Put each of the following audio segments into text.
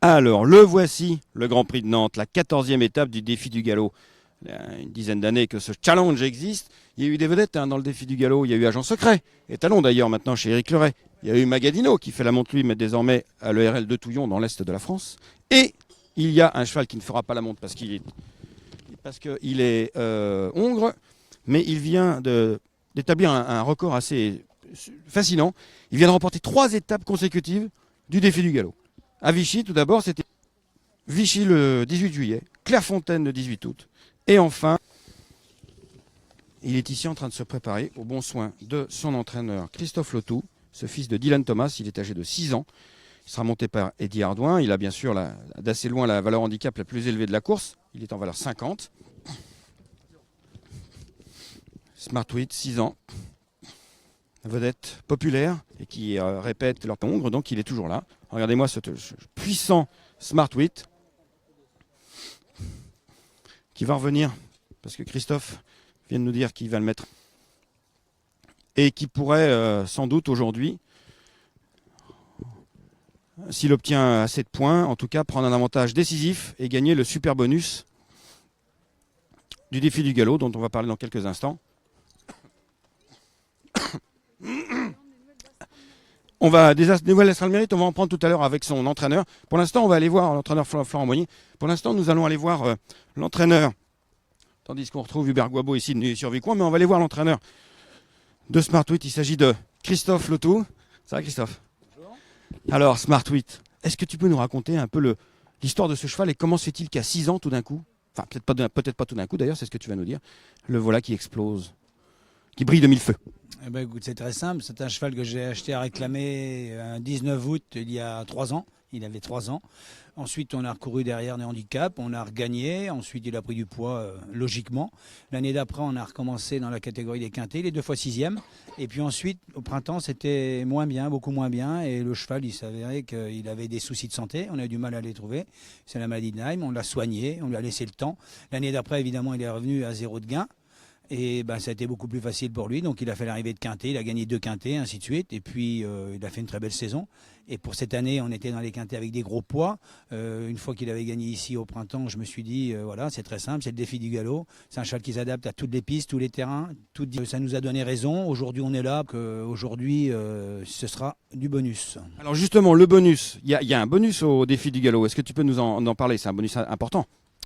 Alors, le voici, le Grand Prix de Nantes, la 14e étape du défi du galop. Il y a une dizaine d'années que ce challenge existe. Il y a eu des vedettes dans le défi du galop. Il y a eu Agent Secret, étalon d'ailleurs maintenant chez Éric Leray. Il y a eu Magadino qui fait la monte lui, mais désormais à l'ERL de Touillon dans l'Est de la France. Et il y a un cheval qui ne fera pas la monte parce qu'il est hongre, mais il vient d'établir un record assez fascinant. Il vient de remporter 3 étapes consécutives du défi du galop. À Vichy, tout d'abord, c'était Vichy le 18 juillet, Clairefontaine le 18 août. Et enfin, il est ici en train de se préparer au bon soin de son entraîneur Christophe Lotou, ce fils de Dylan Thomas. Il est âgé de 6 ans. Il sera monté par Eddie Ardouin. Il a bien sûr d'assez loin la valeur handicap la plus élevée de la course. Il est en valeur 50. Smart 8, 6 ans. Vedette populaire et qui répète leur hongre, donc il est toujours là. Regardez-moi ce puissant Smart 8 qui va revenir parce que Christophe vient de nous dire qu'il va le mettre et qui pourrait sans doute aujourd'hui, s'il obtient assez de points, en tout cas prendre un avantage décisif et gagner le super bonus du défi du galop dont on va parler dans quelques instants. On va des nouvelles Astral Mérite, on va en prendre tout à l'heure avec son entraîneur. Pour l'instant, on va aller voir l'entraîneur Florent Moigny. Pour l'instant, nous allons aller voir l'entraîneur, tandis qu'on retrouve Hubert Guabo ici de sur Vicoin, mais on va aller voir l'entraîneur de Smart 8. Il s'agit de Christophe Lotou. Ça va, Christophe? Bonjour. Alors, Smart 8, est-ce que tu peux nous raconter un peu l'histoire de ce cheval et comment se fait-il qu'à 6 ans, tout d'un coup, enfin peut-être pas tout d'un coup d'ailleurs, c'est ce que tu vas nous dire, le voilà qui explose, qui brille de mille feux? Eh ben, écoute, c'est très simple. C'est un cheval que j'ai acheté à réclamer un 19 août il y a 3 ans. Il avait 3 ans. Ensuite, on a recouru derrière les handicaps. On a regagné. Ensuite, il a pris du poids, logiquement. L'année d'après, on a recommencé dans la catégorie des quintés. Il est 2 fois 6e. Et puis ensuite, au printemps, c'était moins bien, beaucoup moins bien. Et le cheval, il s'avérait qu'il avait des soucis de santé. On a eu du mal à les trouver. C'est la maladie de Lyme. On l'a soigné. On lui a laissé le temps. L'année d'après, évidemment, il est revenu à 0 de gain. Et ben, ça a été beaucoup plus facile pour lui. Donc il a fait l'arrivée de quintet, il a gagné 2 quintets, ainsi de suite. Et puis il a fait une très belle saison. Et pour cette année, on était dans les quintets avec des gros poids. Une fois qu'il avait gagné ici au printemps, je me suis dit, voilà, c'est très simple, c'est le défi du galop. C'est un cheval qui s'adapte à toutes les pistes, tous les terrains. Ça nous a donné raison. Aujourd'hui, on est là. Aujourd'hui, ce sera du bonus. Alors justement, le bonus, il y a un bonus au défi du galop. Est-ce que tu peux nous en parler? C'est un bonus important.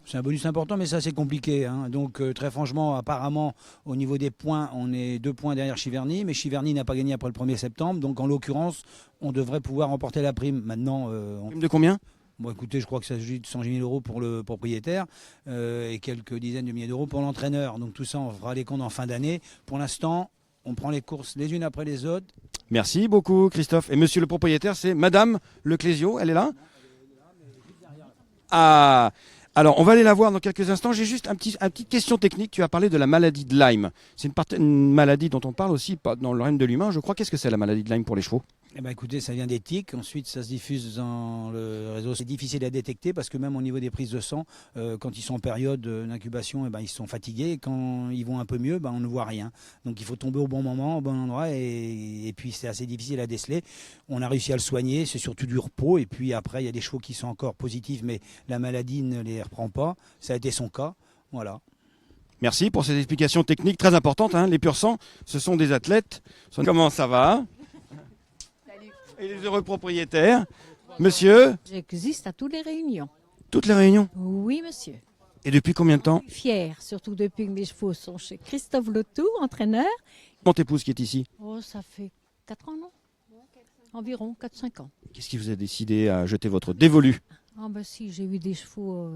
C'est un bonus important, mais ça c'est compliqué. Hein. Donc très franchement, apparemment, au niveau des points, on est 2 points derrière Chiverny, mais Chiverny n'a pas gagné après le 1er septembre. Donc en l'occurrence, on devrait pouvoir remporter la prime. Maintenant, Prime de combien? Bon, écoutez, je crois que ça s'agit de 110 000 euros pour le propriétaire et quelques dizaines de milliers d'euros pour l'entraîneur. Donc tout ça, on fera les comptes en fin d'année. Pour l'instant, on prend les courses les unes après les autres. Merci beaucoup, Christophe. Et monsieur le propriétaire, c'est Madame Leclésio, elle est là? Ah. Alors, on va aller la voir dans quelques instants. J'ai juste une petite question technique. Tu as parlé de la maladie de Lyme. C'est une maladie dont on parle aussi dans le règne de l'humain, je crois. Qu'est-ce que c'est la maladie de Lyme pour les chevaux? Eh ben, écoutez, ça vient des tiques. Ensuite, ça se diffuse dans le réseau. C'est difficile à détecter parce que même au niveau des prises de sang, quand ils sont en période d'incubation, eh ben, ils sont fatigués. Et quand ils vont un peu mieux, ben, on ne voit rien. Donc, il faut tomber au bon moment, au bon endroit. Et puis, c'est assez difficile à déceler. On a réussi à le soigner. C'est surtout du repos. Et puis après, il y a des chevaux qui sont encore positifs, mais la maladie ne les reprend pas. Ça a été son cas. Voilà. Merci pour ces explications techniques très importantes. Hein. Les pur sang, ce sont des athlètes. Comment ça va? Et les heureux propriétaires. Monsieur? J'existe à toutes les réunions. Toutes les réunions? Oui, monsieur. Et depuis combien de temps? Fière, surtout depuis que mes chevaux sont chez Christophe Lotou, entraîneur. Mon épouse qui est ici? Oh, ça fait 4 ans, non? Environ 4-5 ans. Qu'est-ce qui vous a décidé à jeter votre dévolu? Ah ben si, j'ai eu des chevaux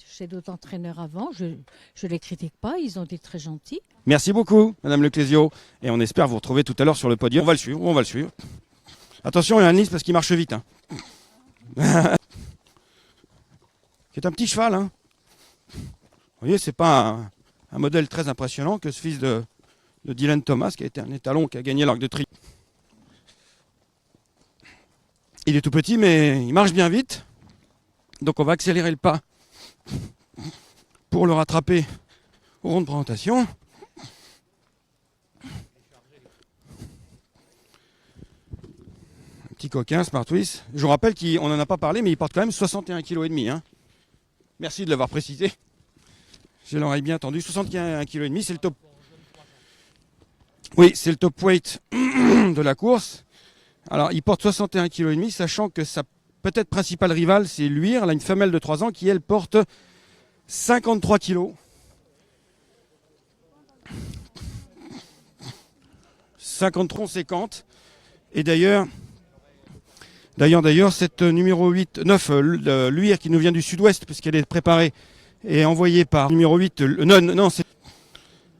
chez d'autres entraîneurs avant. Je ne les critique pas, ils ont été très gentils. Merci beaucoup, Madame Leclésio. Et on espère vous retrouver tout à l'heure sur le podium. On va le suivre. Attention, il y a un Nice parce qu'il marche vite. Hein. C'est un petit cheval. Hein. Vous voyez, c'est pas un modèle très impressionnant que ce fils de Dylan Thomas, qui a été un étalon, qui a gagné l'Arc de Triomphe. Il est tout petit, mais il marche bien vite. Donc on va accélérer le pas pour le rattraper au rond de présentation. Petit coquin, Smart Swiss. Je vous rappelle qu'on n'en a pas parlé, mais il porte quand même 61,5 kg. Hein. Merci de l'avoir précisé. Je l'aurais bien entendu. 61,5 kg, c'est le top. Oui, c'est le top weight de la course. Alors, il porte 61,5 kg, sachant que sa peut-être principale rivale, c'est Luire. Elle a une femelle de 3 ans qui, elle, porte 53 kg. 53 conséquente. Et d'ailleurs, cette numéro 9, Luire, qui nous vient du sud-ouest, puisqu'elle est préparée et envoyée par numéro 8. Non, c'est...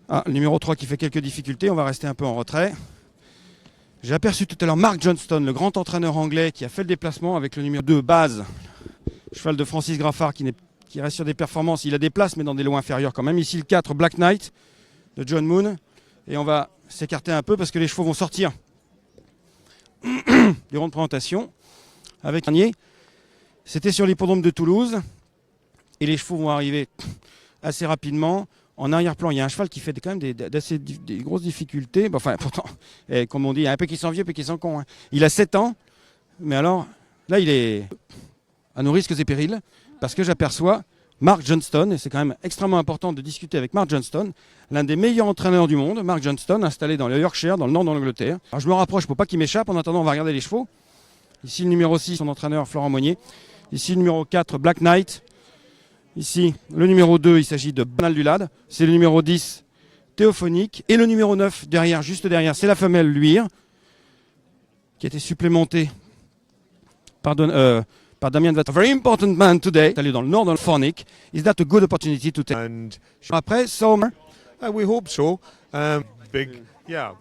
Ah, le numéro 3 qui fait quelques difficultés. On va rester un peu en retrait. J'ai aperçu tout à l'heure Mark Johnston, le grand entraîneur anglais, qui a fait le déplacement avec le numéro 2, Baz, cheval de Francis Graffard, qui reste sur des performances. Il a des places, mais dans des lots inférieurs quand même. Ici, le 4, Black Knight, de John Moon. Et on va s'écarter un peu parce que les chevaux vont sortir du rond de présentation. Avec un dernier, c'était sur l'hippodrome de Toulouse. Et les chevaux vont arriver assez rapidement. En arrière-plan, il y a un cheval qui fait quand même des grosses difficultés. Enfin, pourtant, comme on dit, il y a un peu qui sont vieux, un peu qui sont cons. Hein. Il a 7 ans, mais alors, là, il est à nos risques et périls, parce que j'aperçois Mark Johnston, et c'est quand même extrêmement important de discuter avec Mark Johnston, l'un des meilleurs entraîneurs du monde, Mark Johnston, installé dans le Yorkshire, dans le nord de l'Angleterre. Alors, je me rapproche pour pas qu'il m'échappe. En attendant, on va regarder les chevaux. Ici, le numéro 6, son entraîneur, Florent Monnier. Ici, le numéro 4, Black Knight. Ici, le numéro 2, il s'agit de Banal Dulad. C'est le numéro 10, Théophonique. Et le numéro 9, derrière, juste derrière, c'est la femelle Luire, qui a été supplémentée par Damien Vatt. A very important man today. Allé dans le nord, dans le Fornic. Is that a good opportunity to take? And après, Sommer. We hope so. Big, yeah,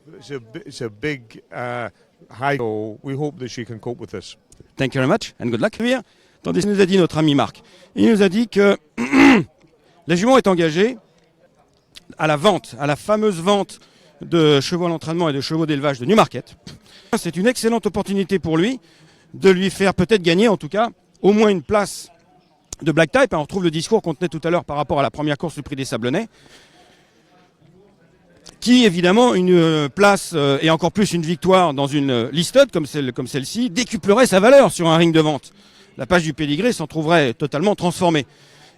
it's a big high. So we hope that she can cope with this. Thank you very much and good luck. Tandis qu'il nous a dit notre ami Marc. Il nous a dit que la jument est engagée à la vente, à la fameuse vente de chevaux à l'entraînement et de chevaux d'élevage de Newmarket. C'est une excellente opportunité pour lui de lui faire peut-être gagner, en tout cas, au moins une place de Black Type. On retrouve le discours qu'on tenait tout à l'heure par rapport à la première course du Prix des Sablonnets, qui, évidemment, une place et encore plus une victoire dans une listed comme celle-ci, décuplerait sa valeur sur un ring de vente. La page du pédigré s'en trouverait totalement transformée.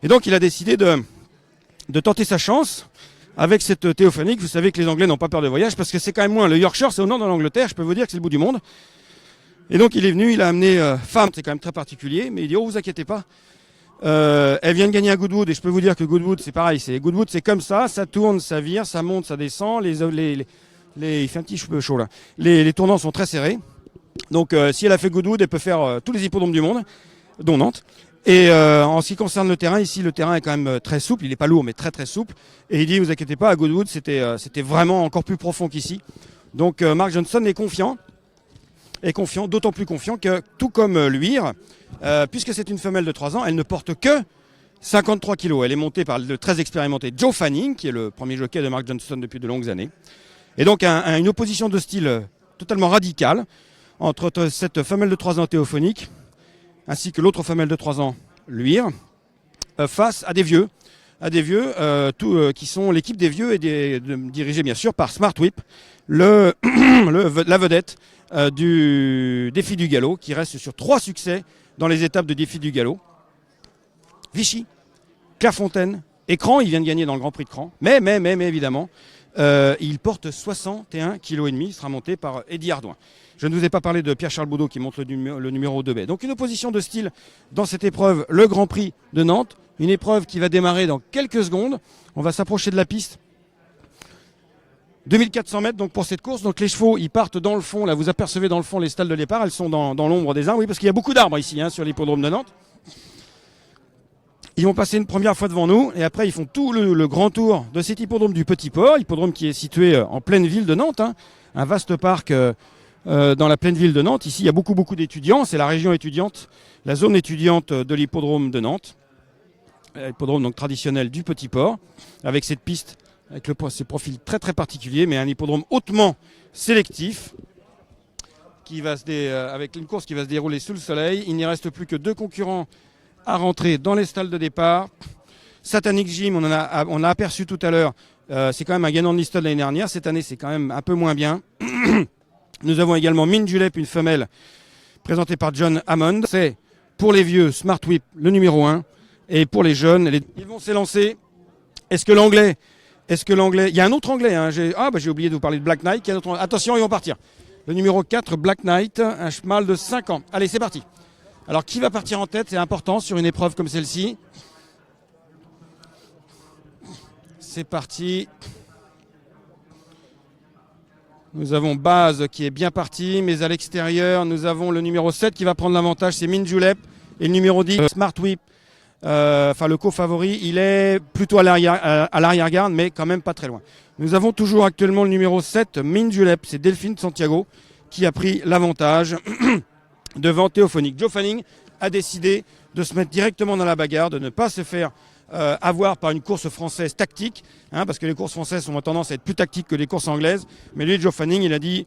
Et donc, il a décidé de tenter sa chance avec cette Théophonique. Vous savez que les Anglais n'ont pas peur de voyage parce que c'est quand même moins. Le Yorkshire, c'est au nord de l'Angleterre. Je peux vous dire que c'est le bout du monde. Et donc, il est venu, il a amené femme. C'est quand même très particulier. Mais il dit, oh, vous inquiétez pas. Elle vient de gagner à Goodwood. Et je peux vous dire que Goodwood, c'est pareil. Goodwood, c'est comme ça. Ça tourne, ça vire, ça monte, ça descend. Il fait un petit peu chaud là. Les tournants sont très serrés. Donc si elle a fait Goodwood, elle peut faire tous les hippodromes du monde, dont Nantes. Et en ce qui concerne le terrain, ici le terrain est quand même très souple, il n'est pas lourd mais très très souple. Et il dit, vous inquiétez pas, à Goodwood c'était vraiment encore plus profond qu'ici. Donc Mark Johnson est confiant, d'autant plus confiant que tout comme Luire, puisque c'est une femelle de 3 ans, elle ne porte que 53 kg. Elle est montée par le très expérimenté Joe Fanning, qui est le premier jockey de Mark Johnson depuis de longues années. Et donc une opposition de style totalement radicale entre cette femelle de 3 ans Théophonique ainsi que l'autre femelle de 3 ans Luire face à des vieux qui sont l'équipe des vieux et dirigée bien sûr par Smart Whip, la vedette du défi du galop, qui reste sur 3 succès dans les étapes de défi du galop. Vichy, Clairefontaine, Écran, il vient de gagner dans le Grand Prix de Cran, mais évidemment il porte 61,5 kg, il sera monté par Eddie Ardouin. Je ne vous ai pas parlé de Pierre-Charles Baudot qui monte le numéro 2B. Donc une opposition de style dans cette épreuve, le Grand Prix de Nantes. Une épreuve qui va démarrer dans quelques secondes. On va s'approcher de la piste. 2400 mètres donc pour cette course. Donc les chevaux, ils partent dans le fond. Là, vous apercevez dans le fond les stalles de départ. Elles sont dans l'ombre des arbres. Oui, parce qu'il y a beaucoup d'arbres ici sur l'hippodrome de Nantes. Ils vont passer une première fois devant nous. Et après, ils font tout le grand tour de cet hippodrome du Petit Port. Hippodrome qui est situé en pleine ville de Nantes. Un vaste parc dans la pleine ville de Nantes. Ici, il y a beaucoup d'étudiants. C'est la région étudiante, la zone étudiante de l'hippodrome de Nantes. Hippodrome donc traditionnel du Petit Port, avec cette piste, avec ces profils très très particuliers, mais un hippodrome hautement sélectif, avec une course qui va se dérouler sous le soleil. Il n'y reste plus que 2 concurrents à rentrer dans les stalles de départ. Satanic Gym, on a aperçu tout à l'heure, c'est quand même un gagnant de listed l'année dernière. Cette année, c'est quand même un peu moins bien. Nous avons également Mine Julep, une femelle présenté par John Hammond. C'est pour les vieux Smart Whip le numéro 1 et pour les jeunes, ils vont s'élancer. Est-ce que l'anglais, il y a un autre anglais, hein, j'ai oublié de vous parler de Black Knight. Attention, ils vont partir. Le numéro 4, Black Knight, un cheval de 5 ans. Allez, c'est parti. Alors, qui va partir en tête? C'est important sur une épreuve comme celle-ci. C'est parti. Nous avons Baz qui est bien parti, mais à l'extérieur, nous avons le numéro 7 qui va prendre l'avantage, c'est Min Julep. Et le numéro 10, Smart Whip, le co-favori, il est plutôt à l'arrière-garde, mais quand même pas très loin. Nous avons toujours actuellement le numéro 7, Min Julep, c'est Delphine Santiago, qui a pris l'avantage devant Théophonique. Joe Fanning a décidé de se mettre directement dans la bagarre, de ne pas se faire avoir par une course française tactique, hein, parce que les courses françaises ont tendance à être plus tactiques que les courses anglaises. Mais lui, Joe Fanning, il a dit,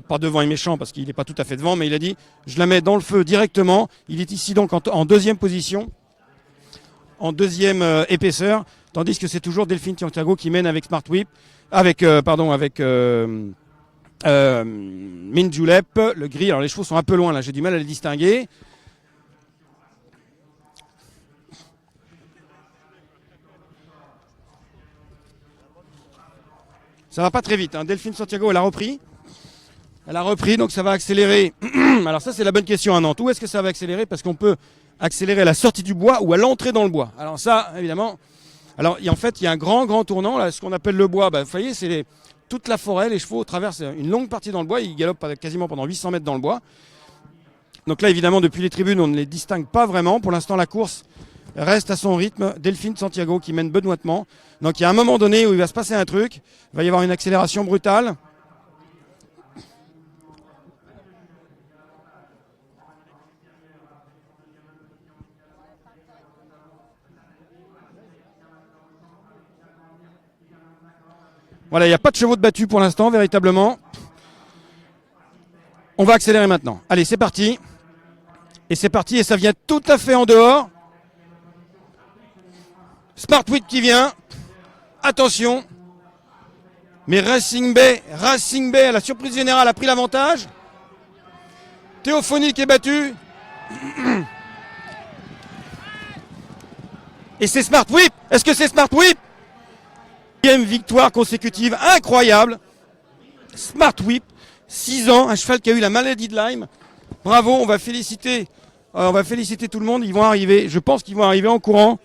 pas devant et méchant, parce qu'il n'est pas tout à fait devant, mais il a dit, je la mets dans le feu directement. Il est ici donc en deuxième position, en deuxième épaisseur, tandis que c'est toujours Delphine Santiago qui mène avec Smart Whip, avec Min Julep, le gris. Alors les chevaux sont un peu loin là, j'ai du mal à les distinguer. Ça va pas très vite, hein. Delphine Santiago, elle a repris. Donc ça va accélérer. Alors ça, c'est la bonne question à Nantes. Où est-ce que ça va accélérer? Parce qu'on peut accélérer à la sortie du bois ou à l'entrée dans le bois. Alors ça, évidemment. Alors en fait, il y a un grand tournant, là, ce qu'on appelle le bois. Vous voyez, c'est toute la forêt, les chevaux traversent une longue partie dans le bois. Ils galopent quasiment pendant 800 mètres dans le bois. Donc là, évidemment, depuis les tribunes, on ne les distingue pas vraiment. Pour l'instant, la course reste à son rythme. Delphine Santiago qui mène benoîtement. Donc il y a un moment donné où il va se passer un truc. Il va y avoir une accélération brutale. Voilà, il n'y a pas de chevaux de battu pour l'instant, véritablement. On va accélérer maintenant. Allez, c'est parti. Et c'est parti, et ça vient tout à fait en dehors. Smart Whip qui vient. Attention. Mais Racing Bay, à la surprise générale, a pris l'avantage. Théophonique est battu. Et c'est Smart Whip. Est-ce que c'est Smart Whip? 10e victoire consécutive, incroyable. Smart Whip, 6 ans, un cheval qui a eu la maladie de Lyme. Bravo, on va féliciter tout le monde. Ils vont arriver, je pense qu'ils vont arriver en courant.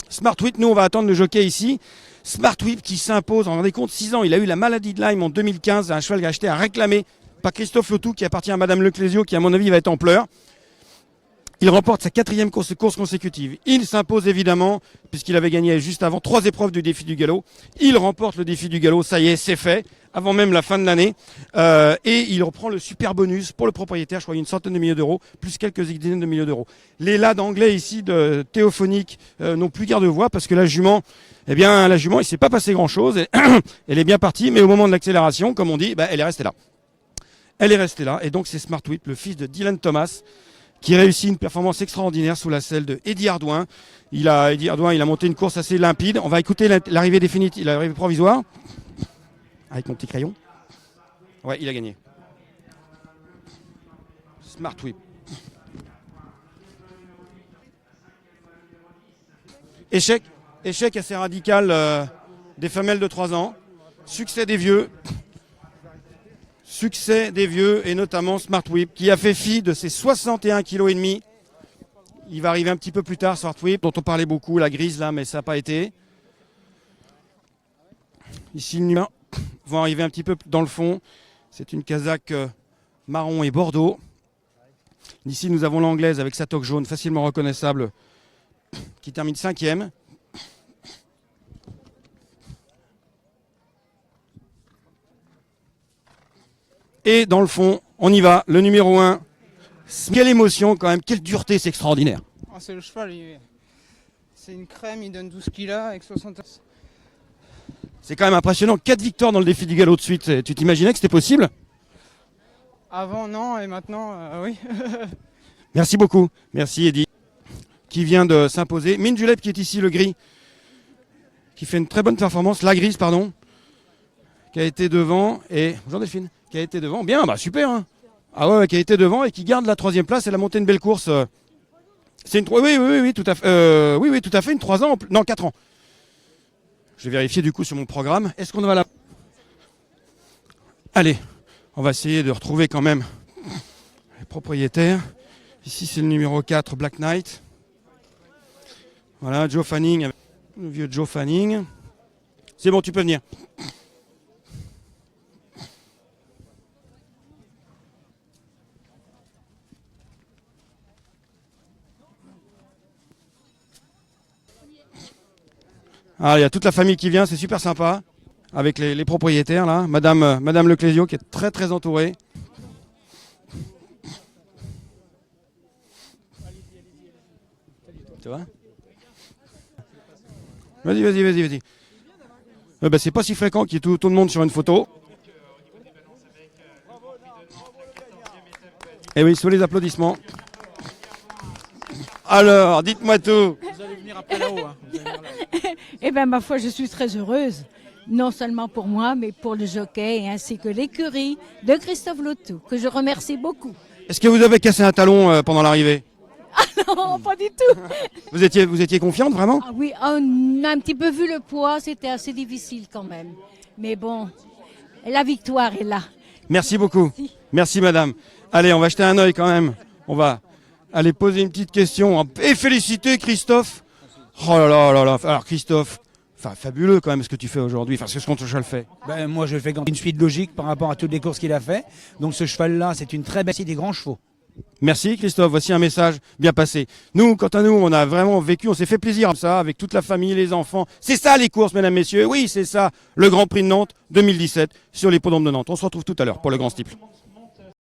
Smart Whip, nous on va attendre le jockey ici. Smart Whip qui s'impose, vous vous rendez compte, 6 ans, il a eu la maladie de Lyme en 2015, un cheval qui a acheté à réclamer par Christophe Lotou qui appartient à Madame Leclésio qui à mon avis va être en pleurs. Il remporte sa 4e course consécutive. Il s'impose évidemment, puisqu'il avait gagné juste avant 3 épreuves du défi du galop. Il remporte le défi du galop, ça y est, c'est fait, avant même la fin de l'année. Et il reprend le super bonus pour le propriétaire, je crois une centaine de milliers d'euros, plus quelques dizaines de milliers d'euros. Les lads anglais ici de Théophonique n'ont plus garde de voix, parce que la jument, il ne s'est pas passé grand-chose. Elle est bien partie, mais au moment de l'accélération, comme on dit, elle est restée là. Elle est restée là, et donc c'est Smart Whip, le fils de Dylan Thomas, qui réussit une performance extraordinaire sous la selle de Eddie Ardouin. Eddie Ardouin, il a monté une course assez limpide. On va écouter l'arrivée définitive, l'arrivée provisoire. Avec mon petit crayon. Ouais, il a gagné. Smart Whip. Échec assez radical des femelles de 3 ans. Succès des vieux. Et notamment Smart Whip qui a fait fi de ses 61,5 kg. Il va arriver un petit peu plus tard, Smart Whip, dont on parlait beaucoup, la grise là, mais ça n'a pas été. Ici, les numéros vont arriver un petit peu dans le fond. C'est une casaque marron et bordeaux. Ici, nous avons l'anglaise avec sa toque jaune facilement reconnaissable qui termine 5e. Et dans le fond, on y va, le numéro 1. Quelle émotion quand même, quelle dureté, c'est extraordinaire. Ah, c'est le cheval, c'est une crème, il donne tout ce qu'il a avec 60. C'est quand même impressionnant, 4 victoires dans le défi du galop de suite. Tu t'imaginais que c'était possible? Avant non, et maintenant oui. Merci beaucoup, merci Eddy, qui vient de s'imposer. Min Julep qui est ici, le gris, qui fait une très bonne performance, la grise pardon, qui a été devant, et bonjour Delphine, qui a été devant, bien, super hein. Ah ouais, qui a été devant et qui garde la 3e place. Elle a monté une belle course. C'est une oui, tout à fait. Oui, tout à fait, une 3 ans. Non, 4 ans. Je vais vérifier du coup sur mon programme. Est-ce qu'on va la... Allez, on va essayer de retrouver quand même les propriétaires. Ici, c'est le numéro 4, Black Knight. Voilà, Joe Fanning, le vieux Joe Fanning. C'est bon, tu peux venir. Ah, il y a toute la famille qui vient, c'est super sympa. Avec les propriétaires, là. Madame Leclésio, qui est très très entourée. Tu vois ? Vas-y. C'est pas si fréquent qu'il y ait tout le monde sur une photo. Et oui, sous les applaudissements. Alors, dites-moi tout. Vous allez venir après là-haut. Hein. Eh bien, ma foi, je suis très heureuse. Non seulement pour moi, mais pour le jockey ainsi que l'écurie de Christophe Lotou, que je remercie beaucoup. Est-ce que vous avez cassé un talon pendant l'arrivée ? Non, pas du tout. Vous étiez confiante, vraiment ? Ah oui, on a un petit peu vu le poids, c'était assez difficile quand même. Mais bon, la victoire est là. Merci beaucoup. Merci, madame. Allez, on va jeter un œil quand même. On va aller poser une petite question. Et féliciter Christophe. Oh là là. Alors, Christophe, fabuleux quand même ce que tu fais aujourd'hui. C'est ce qu'on te fait. Ben, moi, je fais une suite logique par rapport à toutes les courses qu'il a fait. Donc, ce cheval-là, c'est une très belle des grands chevaux. Merci Christophe, voici un message bien passé. Nous, quant à nous, on a vraiment vécu, on s'est fait plaisir comme ça, avec toute la famille, les enfants. C'est ça les courses, mesdames, messieurs. Oui, c'est ça, le Grand Prix de Nantes 2017 sur l'hippodrome de Nantes. On se retrouve tout à l'heure pour le Grand Steeple.